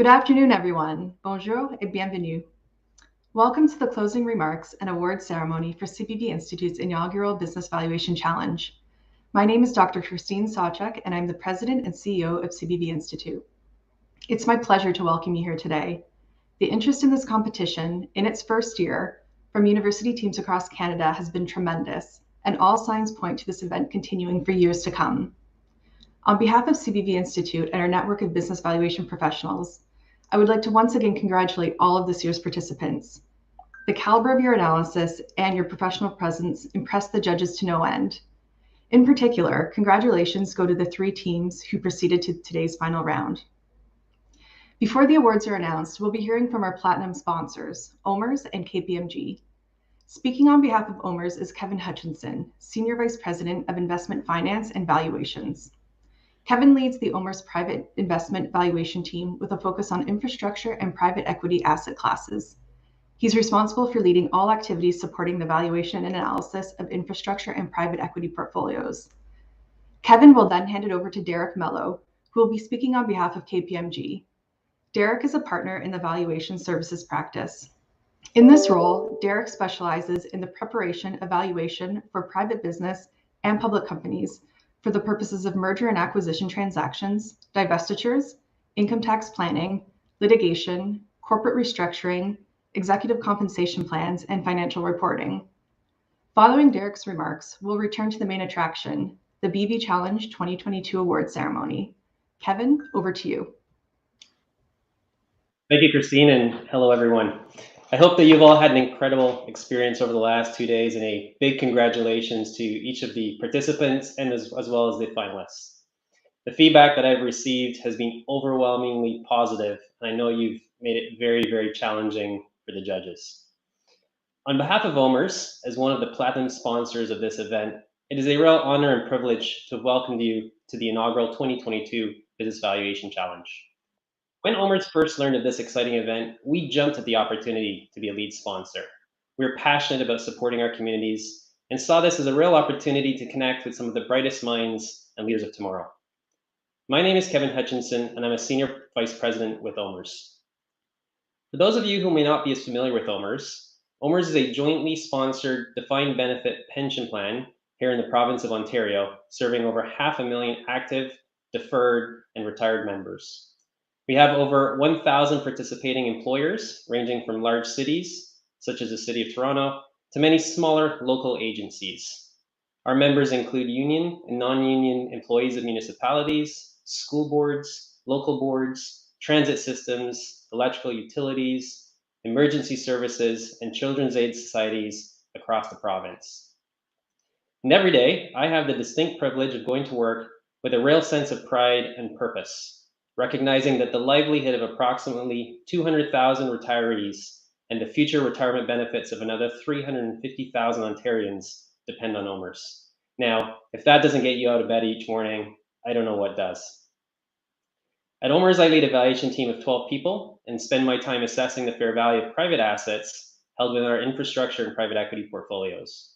Good afternoon, everyone. Bonjour et bienvenue. Welcome to the closing remarks and award ceremony for CBV Institute's inaugural Business Valuation Challenge. My name is Dr. Christine Sawchuk, and I'm the President and CEO of CBV Institute. It's my pleasure to welcome you here today. The interest in this competition, in its first year, from university teams across Canada has been tremendous, and all signs point to this event continuing for years to come. On behalf of CBV Institute and our network of business valuation professionals, I would like to once again congratulate all of this year's participants. The caliber of your analysis and your professional presence impressed the judges to no end. In particular, congratulations go to the 3 teams who proceeded to today's final round. Before the awards are announced, we'll be hearing from our platinum sponsors, OMERS and KPMG. Speaking on behalf of OMERS is Kevin Hutchinson, Senior Vice President of Investment Finance and Valuations. Kevin leads the OMERS private investment valuation team with a focus on infrastructure and private equity asset classes. He's responsible for leading all activities supporting the valuation and analysis of infrastructure and private equity portfolios. Kevin will then hand it over to Derek Mello, who will be speaking on behalf of KPMG. Derek is a partner in the valuation services practice. In this role, Derek specializes in the preparation of valuation for private business and public companies for the purposes of merger and acquisition transactions, divestitures, income tax planning, litigation, corporate restructuring, executive compensation plans, and financial reporting. Following Derek's remarks, we'll return to the main attraction, the BV Challenge 2022 award ceremony. Kevin, over to you. Thank you, Christine, and hello, everyone. I hope that you've all had an incredible experience over the last 2 days, and a big congratulations to each of the participants and as well as the finalists. The feedback that I've received has been overwhelmingly positive, and I know you've made it very, very challenging for the judges. On behalf of OMERS, as one of the platinum sponsors of this event, it is a real honor and privilege to welcome you to the inaugural 2022 Business Valuation Challenge. When OMERS first learned of this exciting event, we jumped at the opportunity to be a lead sponsor. We were passionate about supporting our communities and saw this as a real opportunity to connect with some of the brightest minds and leaders of tomorrow. My name is Kevin Hutchinson, and I'm a Senior Vice President with OMERS. For those of you who may not be as familiar with OMERS, OMERS is a jointly sponsored defined benefit pension plan here in the province of Ontario, serving over 500,000 active, deferred, and retired members. We have over 1,000 participating employers, ranging from large cities, such as the City of Toronto, to many smaller local agencies. Our members include union and non-union employees of municipalities, school boards, local boards, transit systems, electrical utilities, emergency services, and children's aid societies across the province. And every day, I have the distinct privilege of going to work with a real sense of pride and purpose, recognizing that the livelihood of approximately 200,000 retirees and the future retirement benefits of another 350,000 Ontarians depend on OMERS. Now, if that doesn't get you out of bed each morning, I don't know what does. At OMERS, I lead a valuation team of 12 people and spend my time assessing the fair value of private assets held within our infrastructure and private equity portfolios.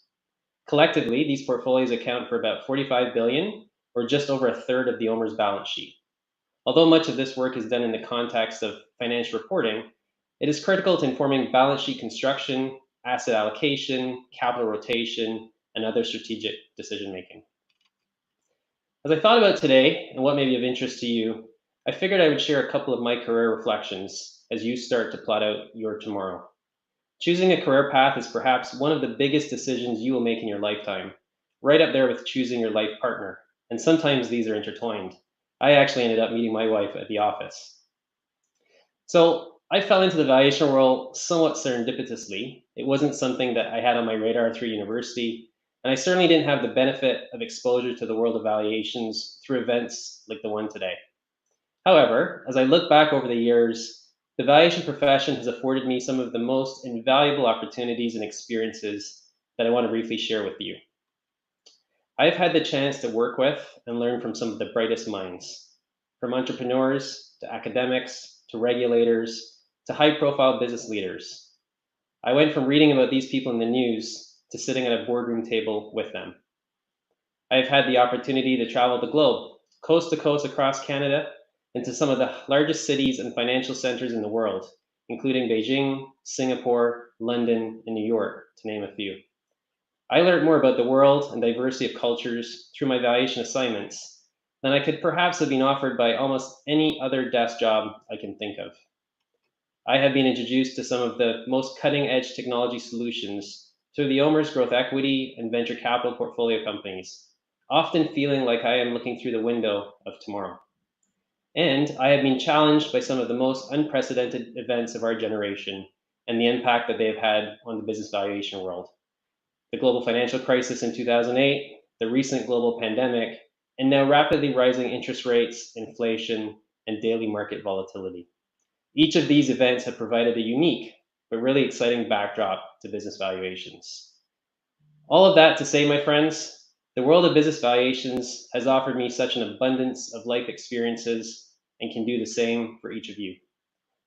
Collectively, these portfolios account for about $45 billion, or just over a third of the OMERS balance sheet. Although much of this work is done in the context of financial reporting, it is critical to informing balance sheet construction, asset allocation, capital rotation, and other strategic decision-making. As I thought about today and what may be of interest to you, I figured I would share a couple of my career reflections as you start to plot out your tomorrow. Choosing a career path is perhaps one of the biggest decisions you will make in your lifetime, right up there with choosing your life partner, and sometimes these are intertwined. I actually ended up meeting my wife at the office. So I fell into the valuation world somewhat serendipitously. It wasn't something that I had on my radar through university, and I certainly didn't have the benefit of exposure to the world of valuations through events like the one today. However, as I look back over the years, the valuation profession has afforded me some of the most invaluable opportunities and experiences that I want to briefly share with you. I've had the chance to work with and learn from some of the brightest minds, from entrepreneurs to academics to regulators to high-profile business leaders. I went from reading about these people in the news to sitting at a boardroom table with them. I've had the opportunity to travel the globe, coast to coast across Canada, into some of the largest cities and financial centers in the world, including Beijing, Singapore, London, and New York, to name a few. I learned more about the world and diversity of cultures through my valuation assignments than I could perhaps have been offered by almost any other desk job I can think of. I have been introduced to some of the most cutting edge technology solutions through the OMERS growth equity and venture capital portfolio companies, often feeling like I am looking through the window of tomorrow. And I have been challenged by some of the most unprecedented events of our generation and the impact that they have had on the business valuation world. The global financial crisis in 2008, the recent global pandemic, and now rapidly rising interest rates, inflation, and daily market volatility. Each of these events have provided a unique but really exciting backdrop to business valuations. All of that to say, my friends, the world of business valuations has offered me such an abundance of life experiences and can do the same for each of you.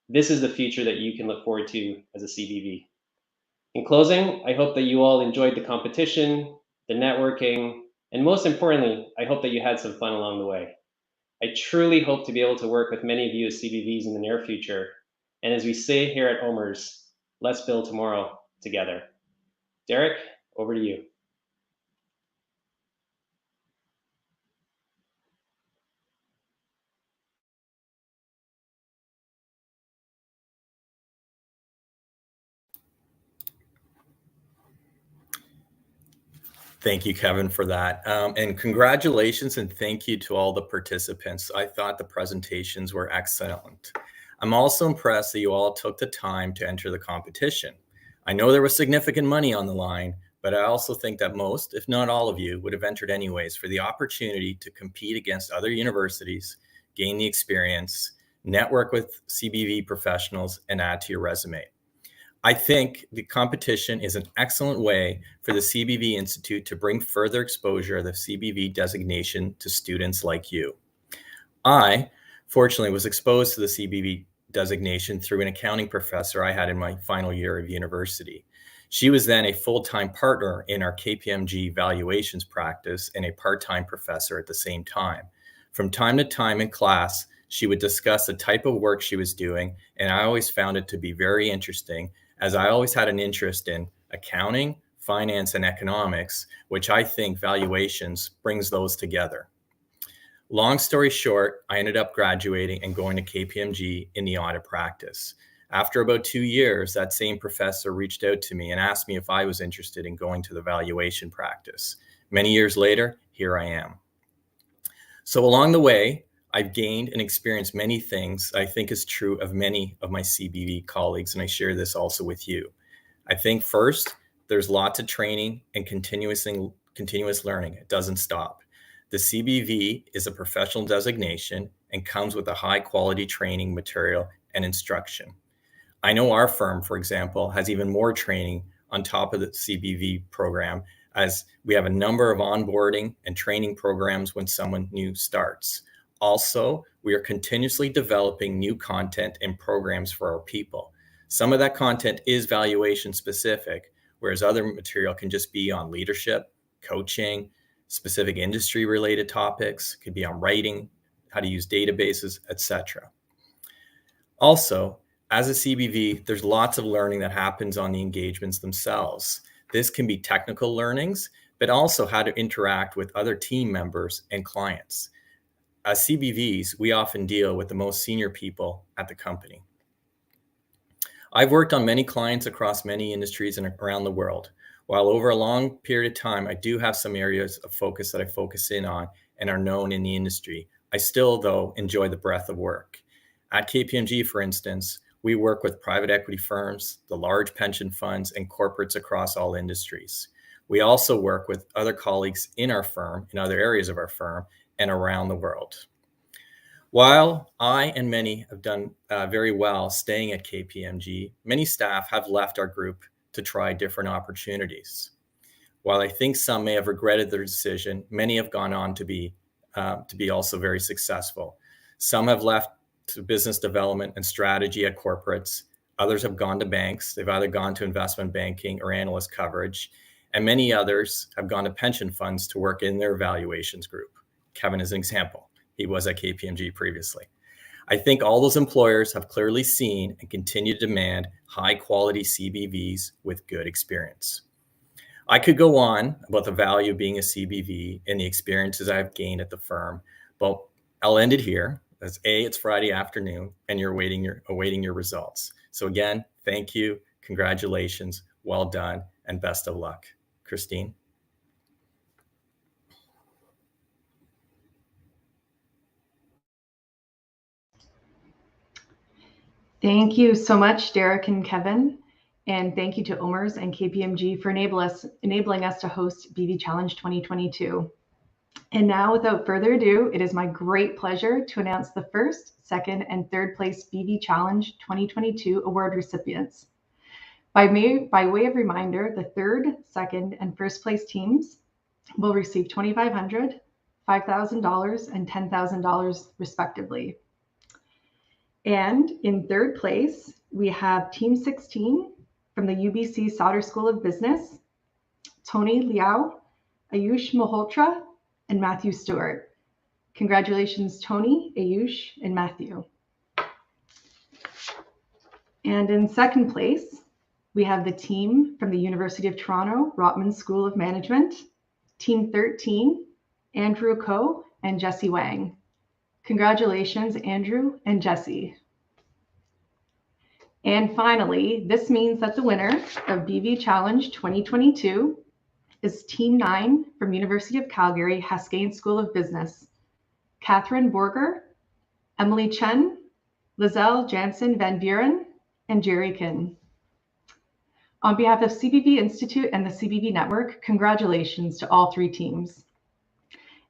This is the future that you can look forward to as a CBV. In closing, I hope that you all enjoyed the competition, the networking, and most importantly, I hope that you had some fun along the way. I truly hope to be able to work with many of you as CBVs in the near future. And as we say here at OMERS, let's build tomorrow together. Derek, over to you. Thank you, Kevin, for that. And congratulations and thank you to all the participants. I thought the presentations were excellent. I'm also impressed that you all took the time to enter the competition. I know there was significant money on the line, but I also think that most, if not all of you, would have entered anyways for the opportunity to compete against other universities, gain the experience, network with CBV professionals, and add to your resume. I think the competition is an excellent way for the CBV Institute to bring further exposure of the CBV designation to students like you. I, fortunately, was exposed to the CBV designation through an accounting professor I had in my final year of university. She was then a full-time partner in our KPMG valuations practice and a part-time professor at the same time. From time to time in class, she would discuss the type of work she was doing, and I always found it to be very interesting, as I always had an interest in accounting, finance, and economics, which I think valuations brings those together. Long story short, I ended up graduating and going to KPMG in the audit practice. After about 2 years, that same professor reached out to me and asked me if I was interested in going to the valuation practice. Many years later, here I am. So along the way, I've gained and experienced many things I think is true of many of my CBV colleagues, and I share this also with you. I think first, there's lots of training and continuous learning. It doesn't stop. The CBV is a professional designation and comes with a high quality training material and instruction. I know our firm, for example, has even more training on top of the CBV program, as we have a number of onboarding and training programs when someone new starts. Also, we are continuously developing new content and programs for our people. Some of that content is valuation specific, whereas other material can just be on leadership, coaching, specific industry related topics, could be on writing, how to use databases, etc. Also, as a CBV, there's lots of learning that happens on the engagements themselves. This can be technical learnings, but also how to interact with other team members and clients. As CBVs, we often deal with the most senior people at the company. I've worked on many clients across many industries and around the world. While over a long period of time, I do have some areas of focus that I focus in on and are known in the industry. I still, though, enjoy the breadth of work. At KPMG, for instance, we work with private equity firms, the large pension funds, and corporates across all industries. We also work with other colleagues in our firm, in other areas of our firm, and around the world. While I and many have done very well staying at KPMG, many staff have left our group to try different opportunities. While I think some may have regretted their decision, many have gone on to be also very successful. Some have left to business development and strategy at corporates. Others have gone to banks. They've either gone to investment banking or analyst coverage. And many others have gone to pension funds to work in their valuations group. Kevin is an example. He was at KPMG previously. I think all those employers have clearly seen and continue to demand high quality CBVs with good experience. I could go on about the value of being a CBV and the experiences I've gained at the firm, but I'll end it here. As it's Friday afternoon and you're awaiting your results. So again, thank you, congratulations, well done, and best of luck. Christine. Thank you so much, Derek and Kevin. And thank you to OMERS and KPMG for enabling us to host BV Challenge 2022. And now, without further ado, it is my great pleasure to announce the first, second, and third place BV Challenge 2022 award recipients. By way of reminder, the third, second, and first place teams will receive $2,500, $5,000, and $10,000 respectively. And in third place, we have Team 16 from the UBC Sauder School of Business, Tony Liao, Ayush Malhotra, and Matthew Stewart. Congratulations, Tony, Ayush, and Matthew. And in second place, we have the team from the University of Toronto, Rotman School of Management, Team 13, Andrew Ko and Jesse Wang. Congratulations, Andrew and Jesse. And finally, this means that the winner of BV Challenge 2022 is Team 9 from University of Calgary, Haskayne School of Business, Catherine Borger, Emily Chen, Lizelle Jansen Van Buren, and Jerry Kin. On behalf of CBV Institute and the CBV Network, congratulations to all three teams.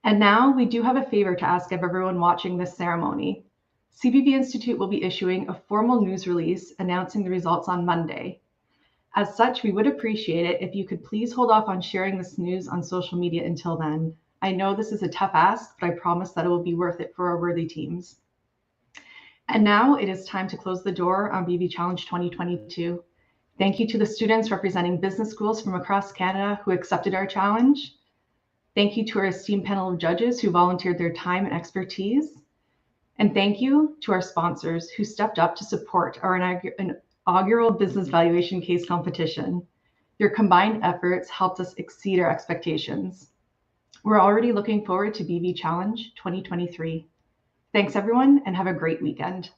And now we do have a favor to ask of everyone watching this ceremony. CBV Institute will be issuing a formal news release announcing the results on Monday. As such, we would appreciate it if you could please hold off on sharing this news on social media until then. I know this is a tough ask, but I promise that it will be worth it for our worthy teams. And now it is time to close the door on BV Challenge 2022. Thank you to the students representing business schools from across Canada who accepted our challenge. Thank you to our esteemed panel of judges who volunteered their time and expertise. And thank you to our sponsors who stepped up to support our inaugural business valuation case competition. Your combined efforts helped us exceed our expectations. We're already looking forward to BV Challenge 2023. Thanks everyone and have a great weekend.